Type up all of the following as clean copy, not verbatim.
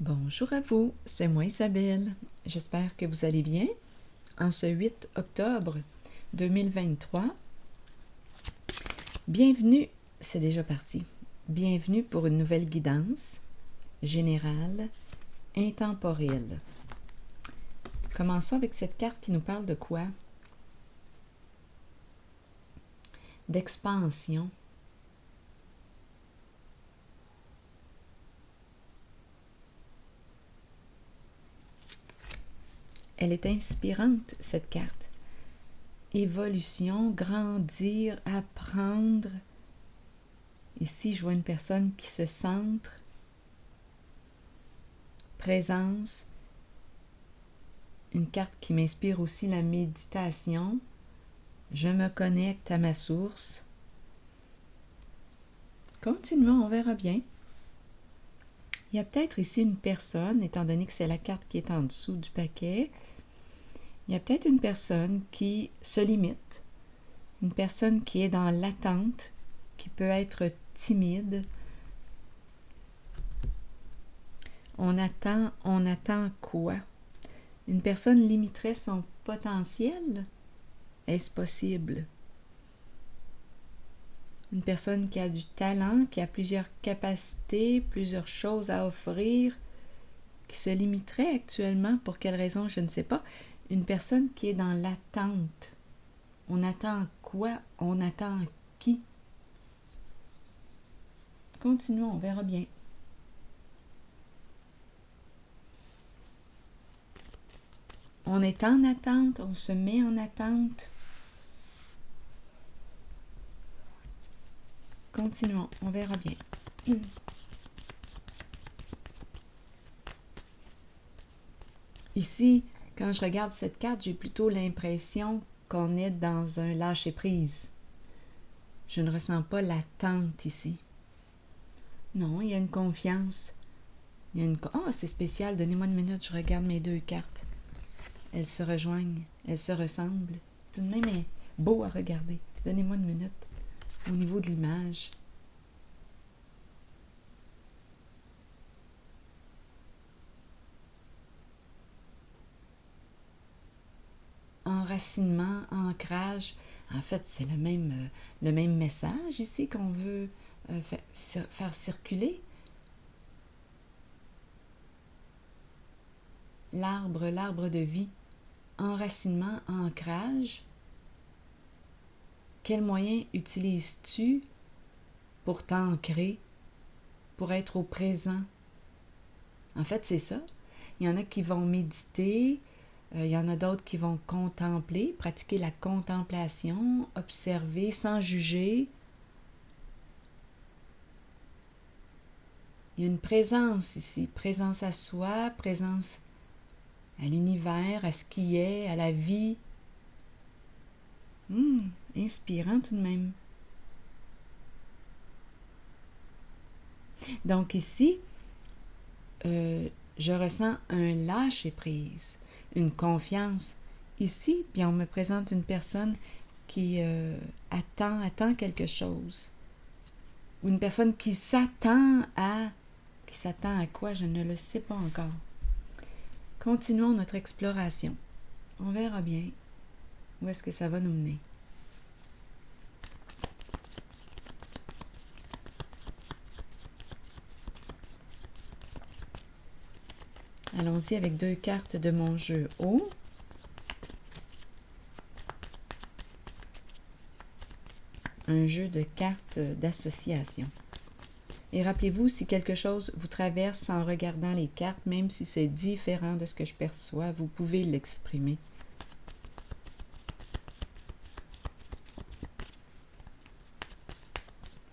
Bonjour à vous, c'est moi Isabelle. J'espère que vous allez bien. En ce 8 octobre 2023, bienvenue, c'est déjà parti. Bienvenue pour une nouvelle guidance générale, intemporelle. Commençons avec cette carte qui nous parle de quoi? D'expansion. Elle est inspirante, cette carte. Évolution, grandir, apprendre. Ici, je vois une personne qui se centre. Présence. Une carte qui m'inspire aussi la méditation. Je me connecte à ma source. Continuons, on verra bien. Il y a peut-être ici une personne, étant donné que c'est la carte qui est en dessous du paquet, il y a peut-être une personne qui se limite, une personne qui est dans l'attente, qui peut être timide. On attend quoi? Une personne limiterait son potentiel? Est-ce possible? Une personne qui a du talent, qui a plusieurs capacités, plusieurs choses à offrir, qui se limiterait actuellement, pour quelle raison, je ne sais pas. Une personne qui est dans l'attente. On attend quoi? On attend qui? Continuons, on verra bien. On est en attente, on se met en attente. Continuons, on verra bien. Ici, quand je regarde cette carte, j'ai plutôt l'impression qu'on est dans un lâcher-prise. Je ne ressens pas l'attente ici. Non, il y a une confiance. Il y a une... Oh, c'est spécial, donnez-moi une minute, je regarde mes deux cartes. Elles se rejoignent, elles se ressemblent. Tout de même est beau à regarder. Donnez-moi une minute. Au niveau de l'image. Enracinement, ancrage. En fait, c'est le même message ici qu'on veut faire circuler. L'arbre de vie. Enracinement, ancrage. Quel moyen utilises-tu pour t'ancrer, pour être au présent? En fait, c'est ça. Il y en a qui vont méditer, il y en a d'autres qui vont contempler, pratiquer la contemplation, observer sans juger. Il y a une présence ici, présence à soi, présence à l'univers, à ce qui est, à la vie. Inspirant tout de même. Donc ici, je ressens un lâcher-prise, une confiance. Ici, bien, on me présente une personne qui attend quelque chose. Ou une personne qui s'attend à... Qui s'attend à quoi? Je ne le sais pas encore. Continuons notre exploration. On verra bien où est-ce que ça va nous mener. Allons-y avec deux cartes de mon jeu haut. Un jeu de cartes d'association. Et rappelez-vous, si quelque chose vous traverse en regardant les cartes, même si c'est différent de ce que je perçois, vous pouvez l'exprimer.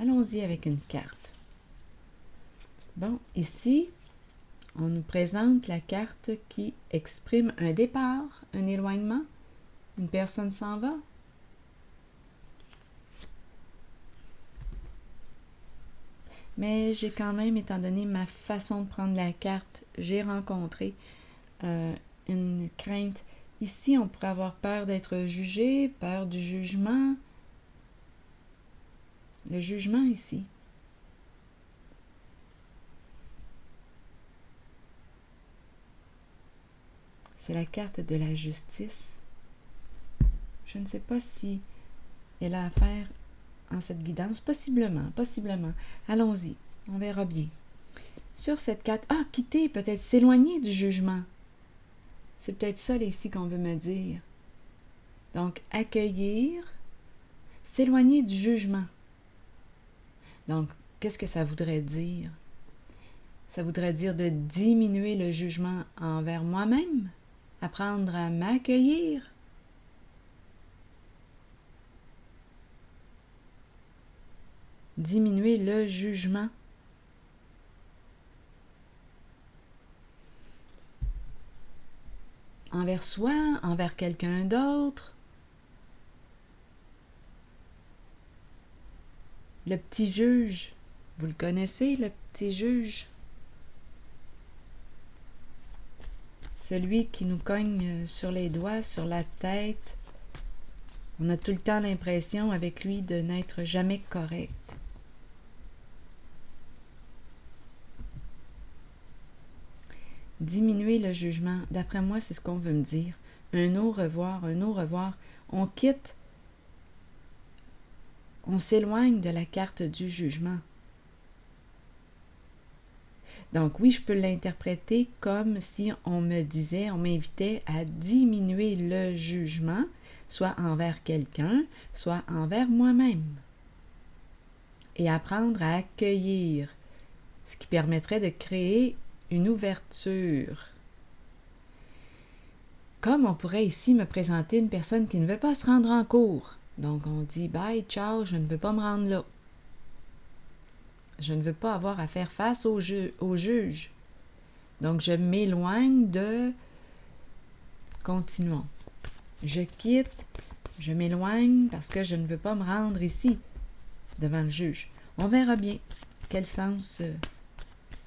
Allons-y avec une carte. Bon, ici, on nous présente la carte qui exprime un départ, un éloignement. Une personne s'en va. Mais j'ai quand même, étant donné ma façon de prendre la carte, j'ai rencontré une crainte. Ici, on pourrait avoir peur d'être jugé, peur du jugement. Le jugement ici. c'est la carte de la justice. Je ne sais pas si elle a affaire en cette guidance. Possiblement. Allons-y, on verra bien. Sur cette carte, quitter, peut-être s'éloigner du jugement. C'est peut-être ça ici qu'on veut me dire. Donc, accueillir, s'éloigner du jugement. Donc, qu'est-ce que ça voudrait dire? Ça voudrait dire de diminuer le jugement envers moi-même, apprendre à m'accueillir. Diminuer le jugement. Envers soi, envers quelqu'un d'autre. Le petit juge, vous le connaissez, le petit juge? Celui qui nous cogne sur les doigts, sur la tête. On a tout le temps l'impression avec lui de n'être jamais correct. Diminuer le jugement, d'après moi, c'est ce qu'on veut me dire. Un au revoir. On quitte, on s'éloigne de la carte du jugement. Donc oui, je peux l'interpréter comme si on m'invitait à diminuer le jugement, soit envers quelqu'un, soit envers moi-même. Et apprendre à accueillir, ce qui permettrait de créer une ouverture. Comme on pourrait ici me présenter une personne qui ne veut pas se rendre en cours. Donc on dit « Bye, ciao, je ne veux pas me rendre là. » Je ne veux pas avoir à faire face au juge. Donc je m'éloigne de... Continuons. Je quitte, je m'éloigne parce que je ne veux pas me rendre ici, devant le juge. On verra bien quel sens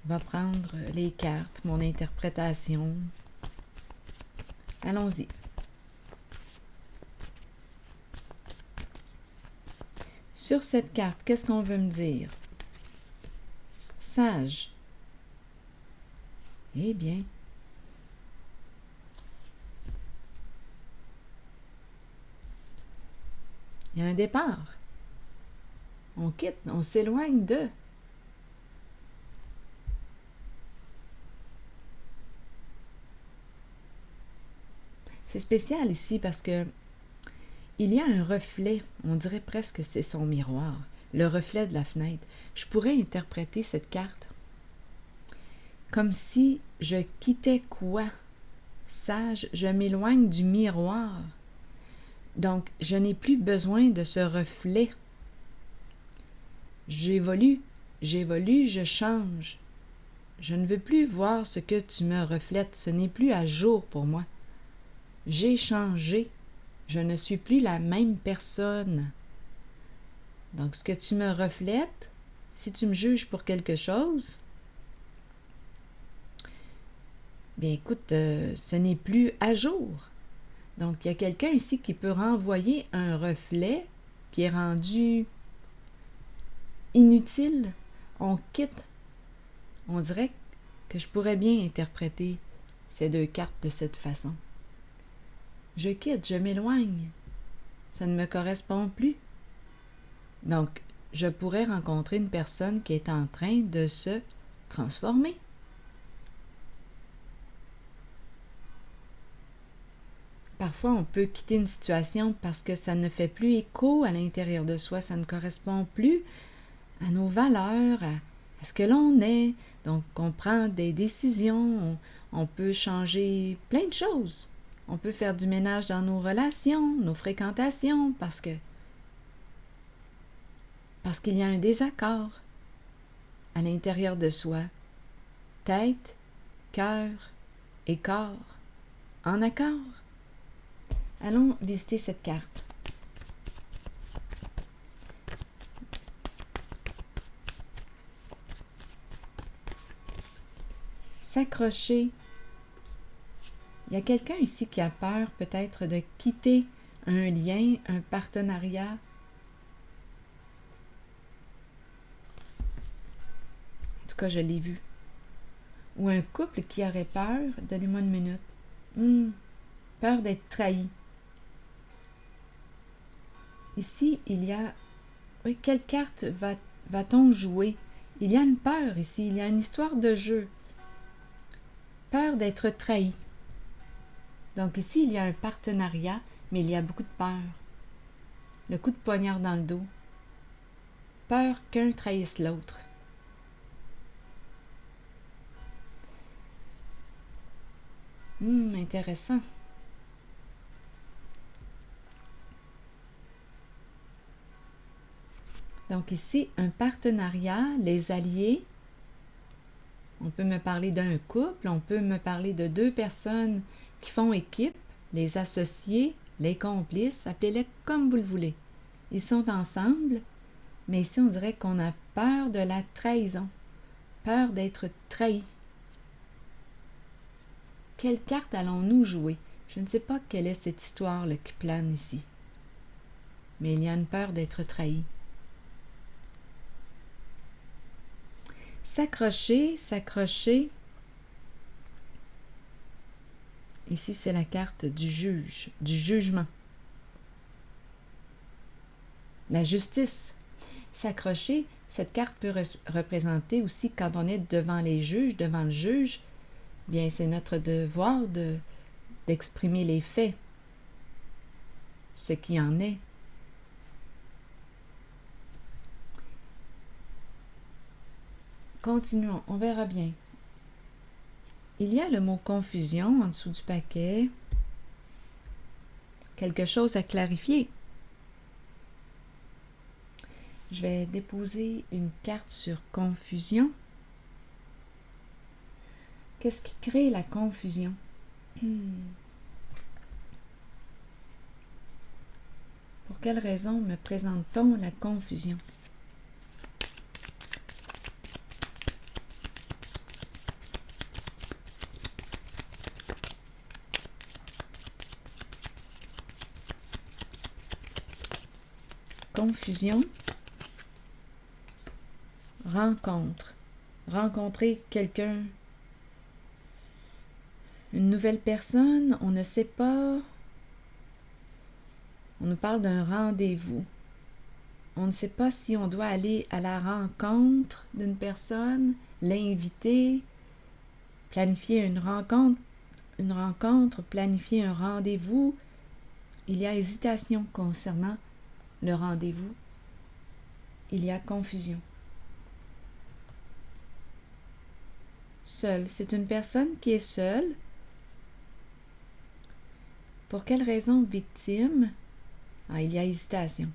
va prendre les cartes, mon interprétation. Allons-y. Sur cette carte, qu'est-ce qu'on veut me dire? Sage. Eh bien. Il y a un départ. On quitte, on s'éloigne de... C'est spécial ici parce que il y a un reflet, on dirait presque que c'est son miroir, le reflet de la fenêtre. Je pourrais interpréter cette carte comme si je quittais quoi? Sage, je m'éloigne du miroir. Donc, je n'ai plus besoin de ce reflet. J'évolue, je change. Je ne veux plus voir ce que tu me reflètes, ce n'est plus à jour pour moi. J'ai changé. Je ne suis plus la même personne. Donc, ce que tu me reflètes, si tu me juges pour quelque chose, bien écoute, ce n'est plus à jour. Donc, il y a quelqu'un ici qui peut renvoyer un reflet qui est rendu inutile. On quitte. On dirait que je pourrais bien interpréter ces deux cartes de cette façon. Je quitte, je m'éloigne. Ça ne me correspond plus. Donc, je pourrais rencontrer une personne qui est en train de se transformer. Parfois, on peut quitter une situation parce que ça ne fait plus écho à l'intérieur de soi, ça ne correspond plus à nos valeurs, à ce que l'on est. Donc, on prend des décisions, on peut changer plein de choses. On peut faire du ménage dans nos relations, nos fréquentations, parce qu'il y a un désaccord à l'intérieur de soi. Tête, cœur et corps en accord. Allons visiter cette carte. S'accrocher. Il y a quelqu'un ici qui a peur peut-être de quitter un lien, un partenariat. En tout cas, je l'ai vu. Ou un couple qui aurait peur, donnez-moi une minute, Peur d'être trahi. Ici, il y a... Oui, quelle carte va-t-on jouer? Il y a une peur ici, il y a une histoire de jeu. Peur d'être trahi. Donc ici, il y a un partenariat, mais il y a beaucoup de peur. Le coup de poignard dans le dos. Peur qu'un trahisse l'autre. Intéressant. Donc ici, un partenariat, les alliés. On peut me parler d'un couple, on peut me parler de deux personnes qui font équipe, les associés, les complices, appelez-les comme vous le voulez. Ils sont ensemble, mais ici on dirait qu'on a peur de la trahison, peur d'être trahi. Quelle carte allons-nous jouer? Je ne sais pas quelle est cette histoire là, qui plane ici, mais il y a une peur d'être trahi. S'accrocher, s'accrocher. Ici, c'est la carte du juge, du jugement. La justice. S'accrocher, cette carte peut représenter aussi quand on est devant les juges, devant le juge, bien c'est notre devoir d'exprimer les faits, ce qui en est. Continuons, on verra bien. Il y a le mot confusion en dessous du paquet. Quelque chose à clarifier. Je vais déposer une carte sur confusion. Qu'est-ce qui crée la confusion? Pour quelle raison me présente-t-on la confusion? Confusion. Rencontre. Rencontrer quelqu'un, une nouvelle personne, on ne sait pas. On nous parle d'un rendez-vous. On ne sait pas si on doit aller à la rencontre d'une personne, l'inviter, planifier une rencontre, planifier un rendez-vous. Il y a hésitation concernant le rendez-vous. Il y a confusion. Seul, c'est une personne qui est seule. Pour quelle raison victime? Il y a hésitation.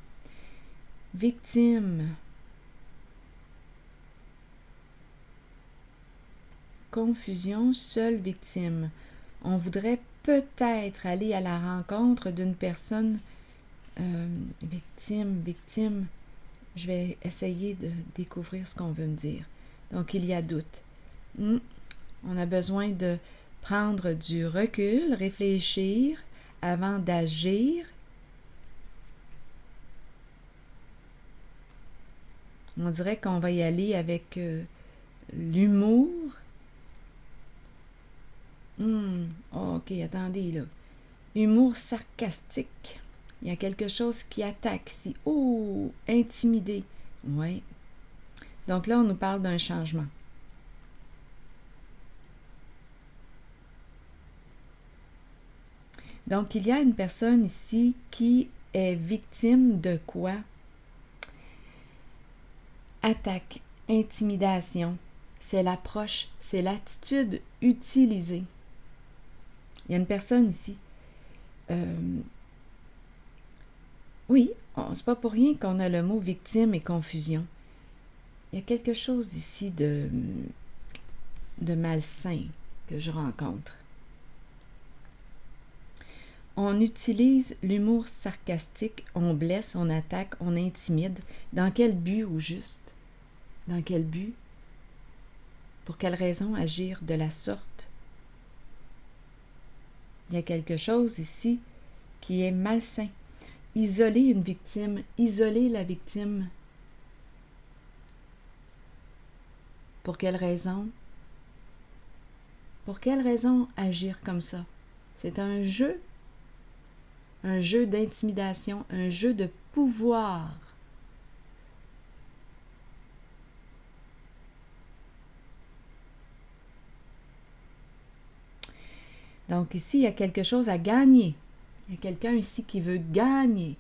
Victime. Confusion, seule victime. On voudrait peut-être aller à la rencontre d'une personne victime. Je vais essayer de découvrir ce qu'on veut me dire. Donc, il y a doute. On a besoin de prendre du recul, réfléchir avant d'agir. On dirait qu'on va y aller avec l'humour. Ok, attendez là. Humour sarcastique. Il y a quelque chose qui attaque ici. Intimidé. Oui. Donc là, on nous parle d'un changement. Donc, il y a une personne ici qui est victime de quoi? Attaque, intimidation. C'est l'approche, c'est l'attitude utilisée. Il y a une personne ici. Oui, c'est pas pour rien qu'on a le mot victime et confusion. Il y a quelque chose ici de malsain que je rencontre. On utilise l'humour sarcastique, on blesse, on attaque, on intimide. Dans quel but au juste? Dans quel but? Pour quelle raison agir de la sorte? Il y a quelque chose ici qui est malsain. Isoler une victime, isoler la victime. Pour quelle raison? Pour quelle raison agir comme ça? C'est un jeu d'intimidation, un jeu de pouvoir. Donc ici, il y a quelque chose à gagner. Il y a quelqu'un ici qui veut gagner.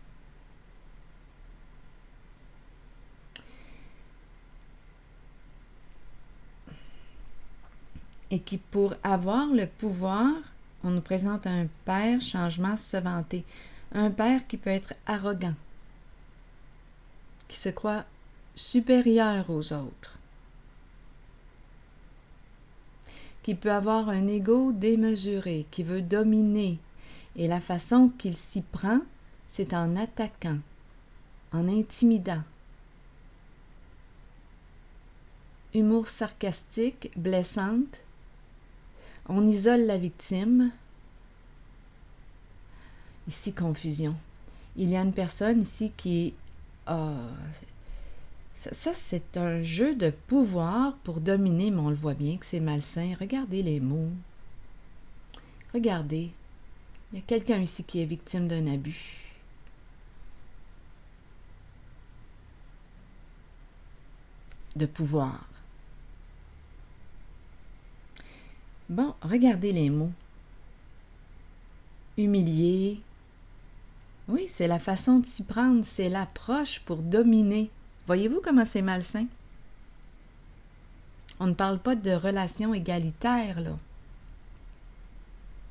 Et qui, pour avoir le pouvoir, on nous présente un père changement se vanter. Un père qui peut être arrogant, qui se croit supérieur aux autres, qui peut avoir un ego démesuré, qui veut dominer. Et la façon qu'il s'y prend, c'est en attaquant, en intimidant. Humour sarcastique, blessante. On isole la victime. Ici, confusion. Il y a une personne ici qui ça, c'est un jeu de pouvoir pour dominer, mais on le voit bien que c'est malsain. Regardez les mots. Regardez. Il y a quelqu'un ici qui est victime d'un abus. De pouvoir. Bon, regardez les mots. Humilier. Oui, c'est la façon de s'y prendre, c'est l'approche pour dominer. Voyez-vous comment c'est malsain? On ne parle pas de relation égalitaire, là.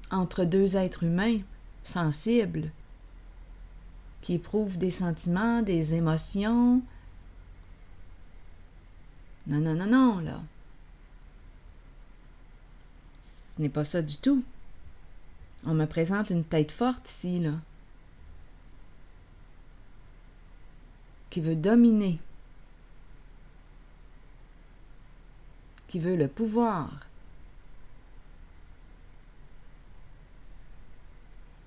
Entre deux êtres humains sensibles, qui éprouvent des sentiments, des émotions. Non, non, non, non, là. Ce n'est pas ça du tout. On me présente une tête forte ici, là, qui veut dominer, qui veut le pouvoir.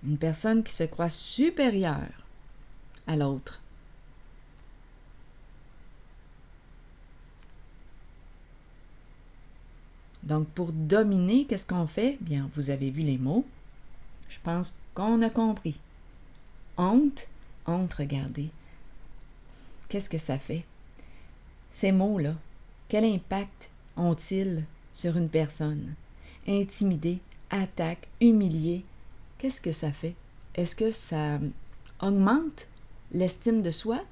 Une personne qui se croit supérieure à l'autre. Donc, pour dominer, qu'est-ce qu'on fait? Bien, vous avez vu les mots. Je pense qu'on a compris. Honte, honte, regardez. Qu'est-ce que ça fait? Ces mots-là, quel impact ont-ils sur une personne? Intimider, attaque, humilier, qu'est-ce que ça fait? Est-ce que ça augmente l'estime de soi?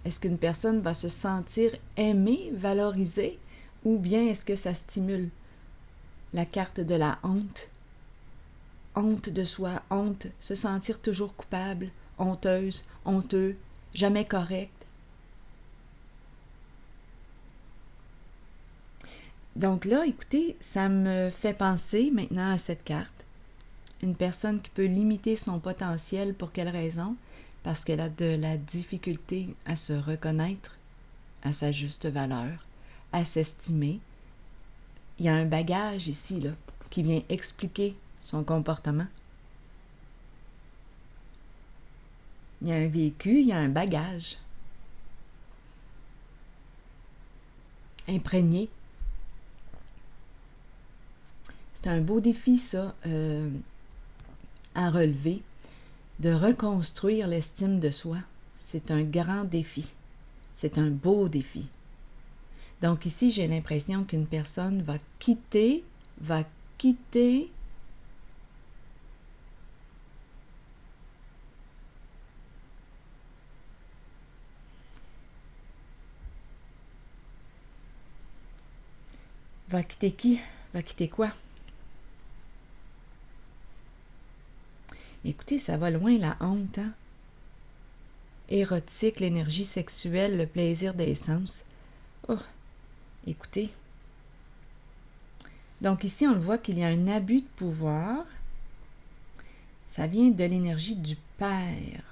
Est-ce qu'une personne va se sentir aimée, valorisée, ou bien est-ce que ça stimule la carte de la honte? Honte de soi, honte, se sentir toujours coupable, honteuse, honteux, jamais correct. Donc là, écoutez, ça me fait penser maintenant à cette carte. Une personne qui peut limiter son potentiel, pour quelle raison? Parce qu'elle a de la difficulté à se reconnaître à sa juste valeur, à s'estimer. Il y a un bagage ici, là, qui vient expliquer son comportement. Il y a un vécu, il y a un bagage. Imprégné. C'est un beau défi, ça, à relever, de reconstruire l'estime de soi. C'est un grand défi. C'est un beau défi. Donc ici, j'ai l'impression qu'une personne va quitter qui? Va quitter quoi? Écoutez, ça va loin la honte, hein? Érotique, l'énergie sexuelle, le plaisir des sens. Oh, écoutez. Donc ici, on le voit qu'il y a un abus de pouvoir. Ça vient de l'énergie du père.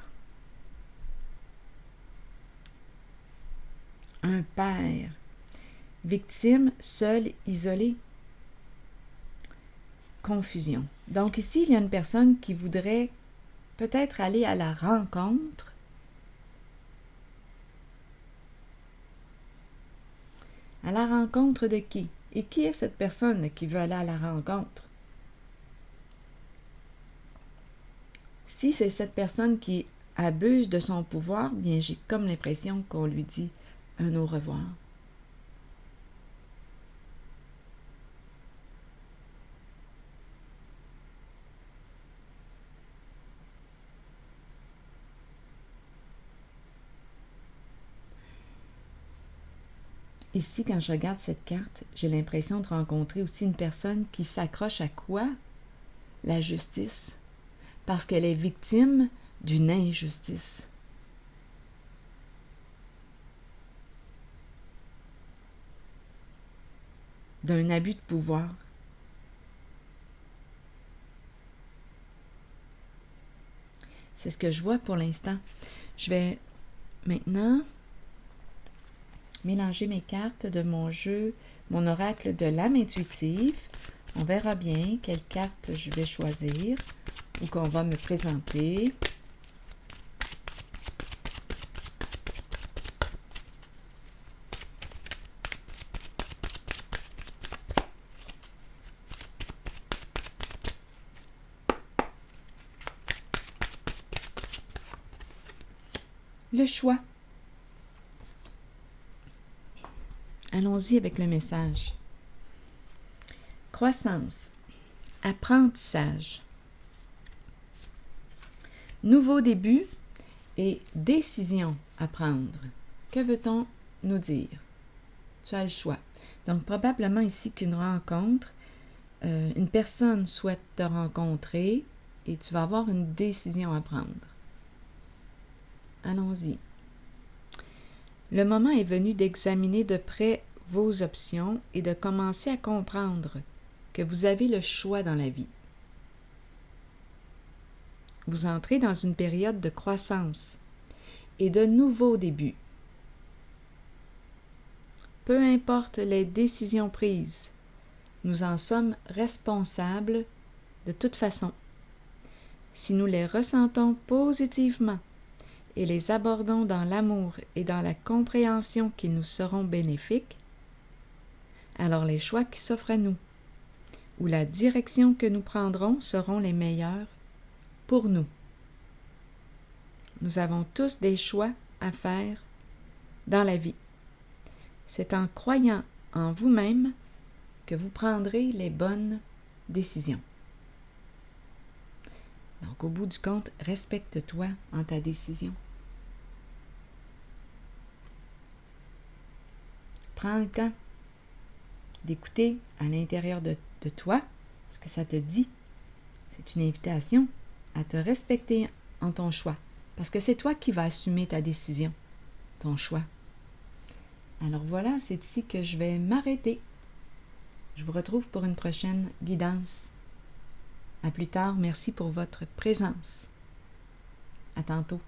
Un père. Victime, seul, isolé. Confusion. Donc ici, il y a une personne qui voudrait peut-être aller à la rencontre de qui? Et qui est cette personne qui veut aller à la rencontre? Si c'est cette personne qui abuse de son pouvoir, bien j'ai comme l'impression qu'on lui dit un au revoir. Ici, quand je regarde cette carte, j'ai l'impression de rencontrer aussi une personne qui s'accroche à quoi? La justice. Parce qu'elle est victime d'une injustice. D'un abus de pouvoir. C'est ce que je vois pour l'instant. Je vais maintenant mélanger mes cartes de mon jeu, mon oracle de l'âme intuitive. On verra bien quelle carte je vais choisir ou qu'on va me présenter. Le choix. Allons-y avec le message. Croissance. Apprentissage. Nouveau début et décision à prendre. Que veut-on nous dire? Tu as le choix. Donc, probablement ici qu'une rencontre, une personne souhaite te rencontrer et tu vas avoir une décision à prendre. Allons-y. Le moment est venu d'examiner de près vos options et de commencer à comprendre que vous avez le choix dans la vie. Vous entrez dans une période de croissance et de nouveaux débuts. Peu importe les décisions prises, nous en sommes responsables de toute façon. Si nous les ressentons positivement et les abordons dans l'amour et dans la compréhension qu'ils nous seront bénéfiques, alors les choix qui s'offrent à nous ou la direction que nous prendrons seront les meilleurs pour nous. Nous avons tous des choix à faire dans la vie. C'est en croyant en vous-même que vous prendrez les bonnes décisions. Donc, au bout du compte, respecte-toi en ta décision. Prends le temps d'écouter à l'intérieur de toi ce que ça te dit. C'est une invitation à te respecter en ton choix, parce que c'est toi qui vas assumer ta décision, ton choix. Alors voilà, c'est ici que je vais m'arrêter. Je vous retrouve pour une prochaine guidance. À plus tard, merci pour votre présence. À tantôt.